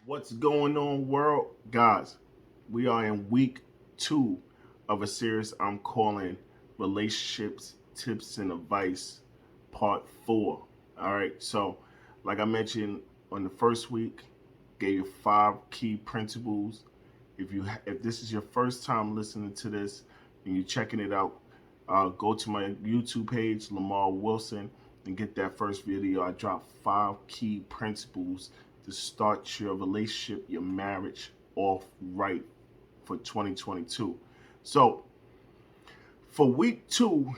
What's going on, world? Guys, we are in week 2 of a series I'm calling Relationships, Tips, and Advice, Part 4. All right, so like I mentioned on the first week, gave you 5 key principles. If this is your first time listening to this and you're checking it out, go to my YouTube page, Lemar Wilson, and get that first video. I dropped 5 key principles to start your relationship, your marriage off right for 2022. So for week 2,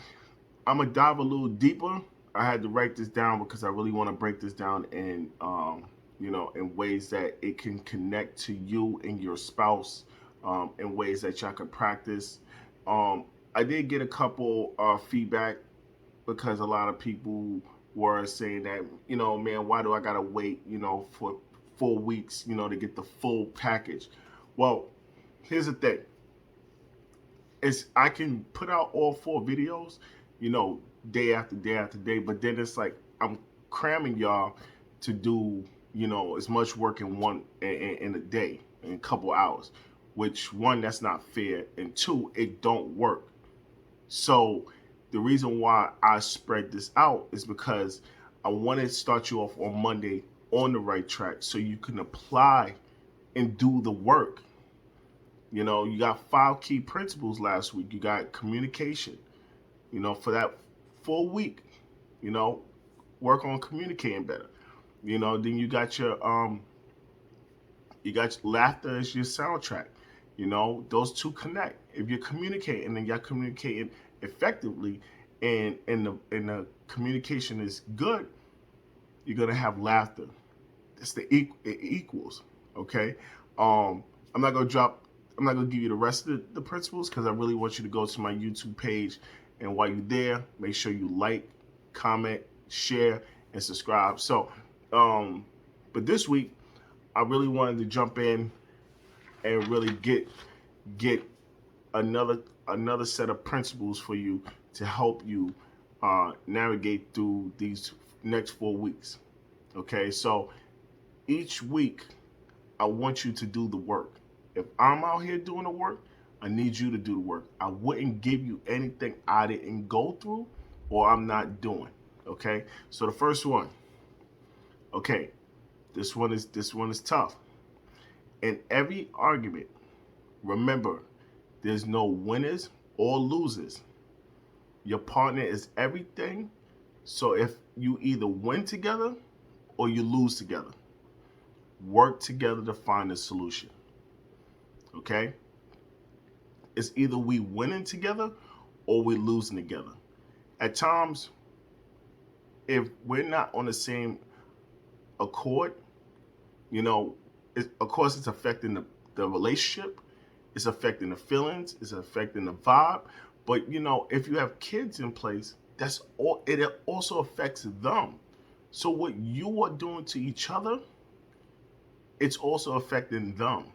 I'm gonna dive a little deeper. I had to write this down because I really want to break this down in in ways that it can connect to you and your spouse, in ways that y'all can practice. Um, I did get a couple feedback because a lot of people were saying that, man, why do I gotta wait, for 4 weeks, to get the full package? Well, here's the thing: is I can put out all 4 videos, you know, day after day after day, but then it's like I'm cramming y'all to do, as much work in in a day, in a couple hours, which one, that's not fair, and two, it don't work. So the reason why I spread this out is because I want to start you off on Monday on the right track so you can apply and do the work. You got 5 key principles last week. You got communication, for that full week, you know, work on communicating better. Then you got your laughter as your soundtrack. Those two connect. If you're communicating and then you're communicating effectively, and the communication is good, you're gonna have laughter. It equals. Okay. Um, I'm not gonna drop. I'm not gonna give you the rest of the principles because I really want you to go to my YouTube page, and while you're there, make sure you like, comment, share, and subscribe. Um, but this week I really wanted to jump in and really get another another set of principles for you to help you navigate through these next 4 weeks. Okay, so each week I want you to do the work. If I'm out here doing the work, I need you to do the work. I wouldn't give you anything I didn't go through or I'm not doing. Okay, so the first one. Okay, this one is tough. In every argument, remember, there's no winners or losers. Your partner is everything. So if you either win together or you lose together, work together to find a solution. Okay? It's either we winning together or we losing together. At times, if we're not on the same accord, of course it's affecting the relationship, it's affecting the feelings, it's affecting the vibe. But if you have kids in place, that's all. It also affects them. So what you are doing to each other, it's also affecting them.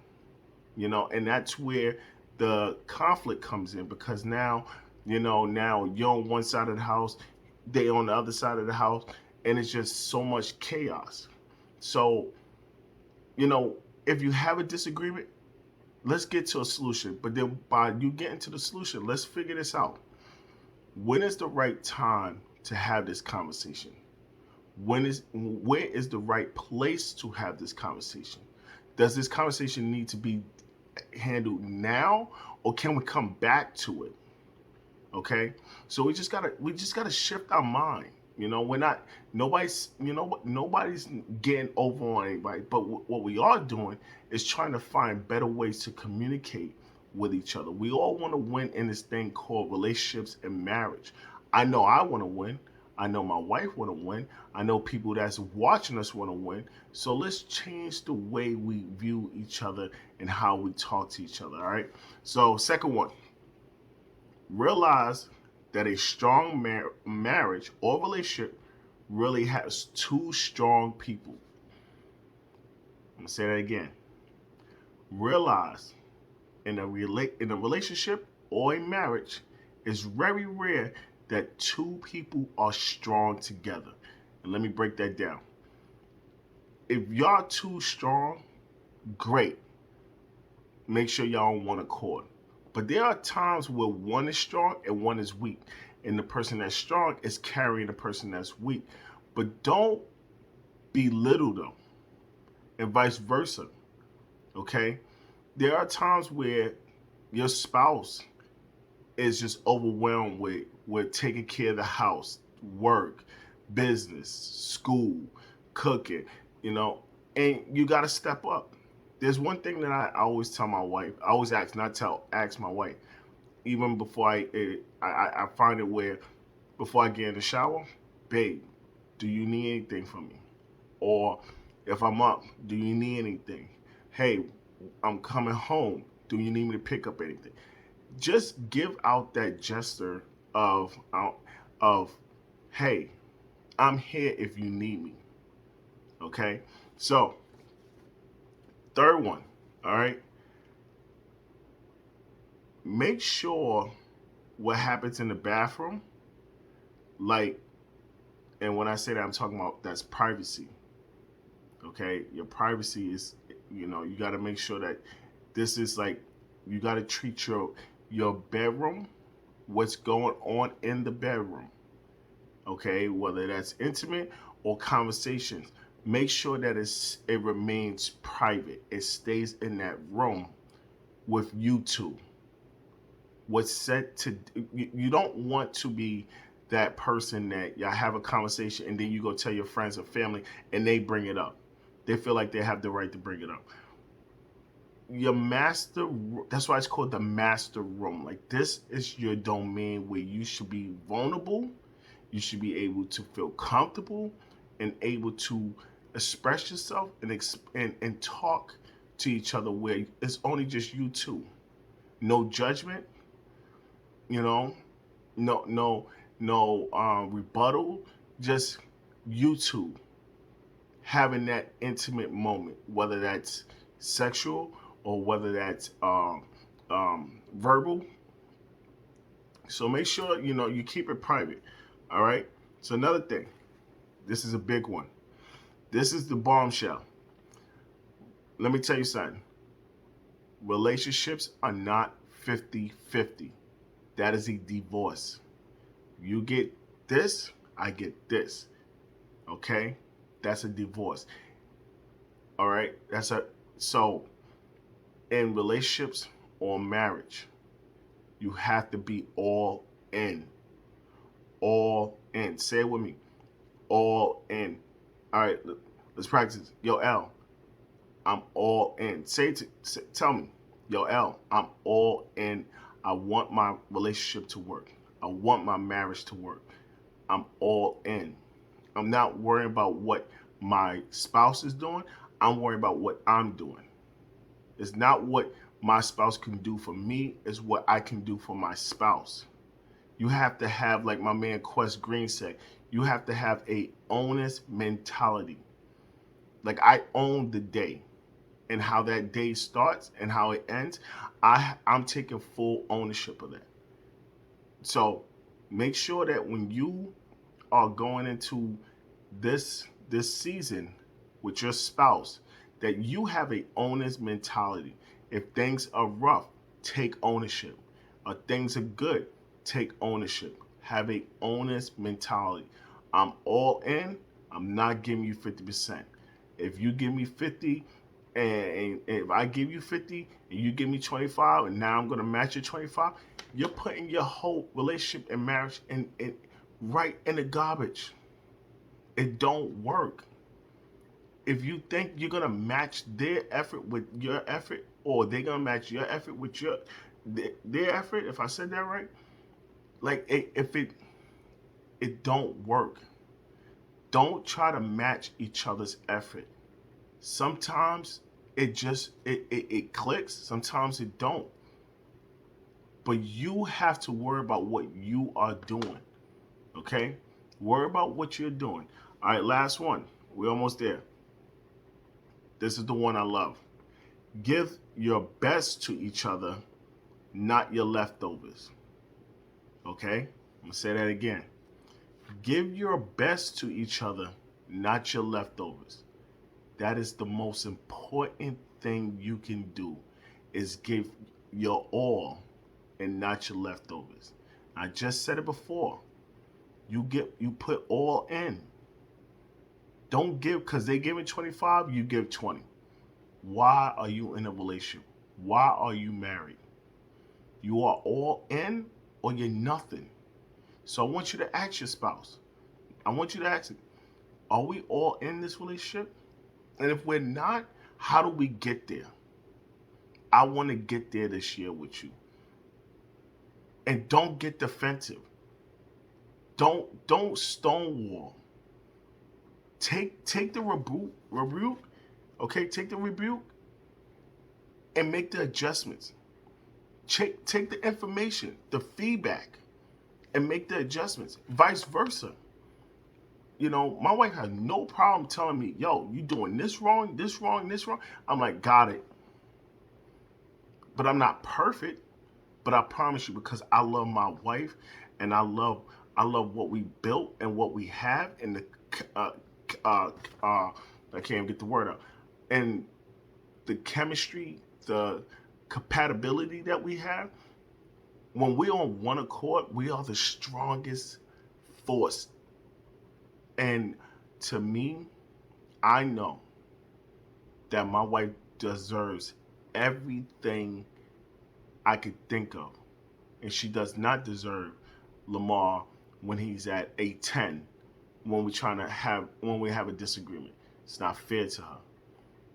And that's where the conflict comes in because now you're on one side of the house, they on the other side of the house, and it's just so much chaos. So you know, if you have a disagreement, let's get to a solution. But then by you getting to the solution, let's figure this out. When is the right time to have this conversation? Where is the right place to have this conversation? Does this conversation need to be handled now or can we come back to it? Okay, so we just gotta shift our mind. We're not nobody's nobody's getting over on anybody, but what we are doing is trying to find better ways to communicate with each other. We all want to win in this thing called relationships and marriage. I know I want to win. I know my wife want to win. I know people that's watching us want to win. So let's change the way we view each other and how we talk to each other. All right. So second one, realize that a strong marriage or relationship really has two strong people. I'm gonna say that again. Realize in a relationship or a marriage, it's very rare that two people are strong together. And let me break that down. If y'all too strong, great. Make sure y'all on one accord. But there are times where one is strong and one is weak. And the person that's strong is carrying the person that's weak. But don't belittle them and vice versa. Okay? There are times where your spouse is just overwhelmed with taking care of the house, work, business, school, cooking, you know, and you got to step up. There's one thing that I always tell my wife. I always ask, not tell, ask my wife. Even before I find it where before I get in the shower, babe, do you need anything from me? Or if I'm up, do you need anything? Hey, I'm coming home. Do you need me to pick up anything? Just give out that gesture of hey, I'm here if you need me. Okay? So, third one, all right? Make sure what happens in the bathroom, like, and when I say that, I'm talking about that's privacy. Okay? Your privacy is, you got to make sure that this is like, you got to treat your bedroom, what's going on in the bedroom, okay, whether that's intimate or conversations, make sure that it remains private. It stays in that room with you two. What's said to you don't want to be that person that y'all have a conversation and then you go tell your friends or family and they bring it up. They feel like they have the right to bring it up. Your master, that's why it's called the master room. Like, this is your domain where you should be vulnerable, you should be able to feel comfortable and able to express yourself and talk to each other where it's only just you two. No judgment, you know, no rebuttal, just you two having that intimate moment, whether that's sexual or whether that's verbal. So make sure you keep it private. All right. So another thing, this is a big one. This is the bombshell. Let me tell you something. Relationships are not 50-50. That is a divorce. You get this, I get this. Okay? That's a divorce. All right? So in relationships or marriage, you have to be all in. All in. Say it with me. All in. All right, let's practice. Yo, L, I'm all in. Tell me, yo, L, I'm all in. I want my relationship to work. I want my marriage to work. I'm all in. I'm not worrying about what my spouse is doing. I'm worried about what I'm doing. It's not what my spouse can do for me, it's what I can do for my spouse. You have to have, like my man Quest Green said, you have to have a onus mentality. Like, I own the day, and how that day starts and how it ends. I'm taking full ownership of that. So make sure that when you are going into this season with your spouse, that you have a owner's mentality. If things are rough, take ownership. Or things are good, take ownership. Have a owner's mentality. I'm all in. I'm not giving you 50%. If you give me 50 and if I give you 50 and you give me 25 and now I'm going to match your 25, you're putting your whole relationship and marriage in right in the garbage. It don't work. If you think you're gonna match their effort with your effort, or they're gonna match your effort with their effort, if I said that right, like if it don't work. Don't try to match each other's effort. Sometimes it clicks. Sometimes it don't. But you have to worry about what you are doing. Okay? Worry about what you're doing. All right, last one. We're almost there. This is the one I love. Give your best to each other, not your leftovers. Okay? I'm going to say that again. Give your best to each other, not your leftovers. That is the most important thing you can do, is give your all and not your leftovers. I just said it before. You put all in. Don't give because they give it 25, you give 20. Why are you in a relationship? Why are you married? You are all in or you're nothing. So I want you to ask your spouse. I want you to ask, are we all in this relationship? And if we're not, how do we get there? I want to get there this year with you. And don't get defensive. Don't stonewall. Take the rebuke, okay? Take the rebuke and make the adjustments. Take the information, the feedback, and make the adjustments. Vice versa. You know, my wife has no problem telling me, yo, you doing this wrong, this wrong, this wrong. I'm like, got it. But I'm not perfect. But I promise you, because I love my wife and I love what we built and what we have and the uh, I can't even get the word out. And the chemistry, the compatibility that we have, when we're on one accord, we are the strongest force. And to me, I know that my wife deserves everything I could think of. And she does not deserve Lemar when he's at a 10 when we have a disagreement. It's not fair to her.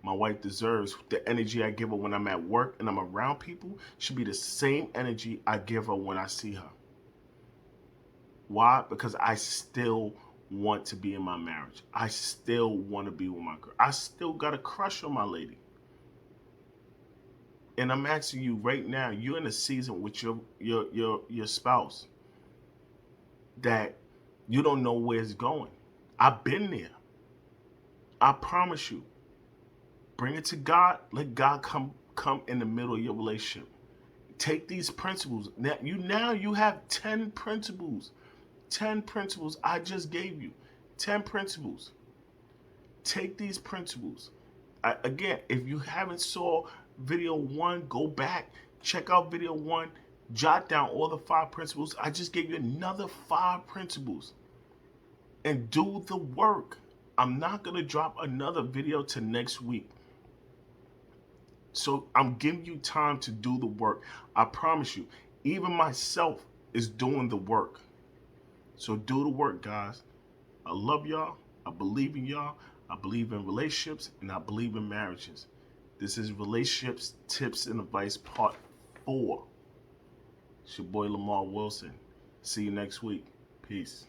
My wife deserves the energy I give her when I'm at work and I'm around people should be the same energy I give her when I see her. Why? Because I still want to be in my marriage. I still want to be with my girl. I still got a crush on my lady. And I'm asking you right now, you're in a season with your spouse that you don't know where it's going. I've been there. I promise you. Bring it to God. Let God come in the middle of your relationship. Take these principles. Now you have 10 principles. 10 principles I just gave you. 10 principles. Take these principles. Again, if you haven't saw video 1, go back, check out video 1, jot down all the 5 principles. I just gave you another 5 principles. And do the work. I'm not going to drop another video to next week. So I'm giving you time to do the work. I promise you, even myself is doing the work. So do the work, guys. I love y'all. I believe in y'all. I believe in relationships and I believe in marriages. This is Relationships, Tips, and Advice Part 4. It's your boy Lemar Wilson. See you next week. Peace.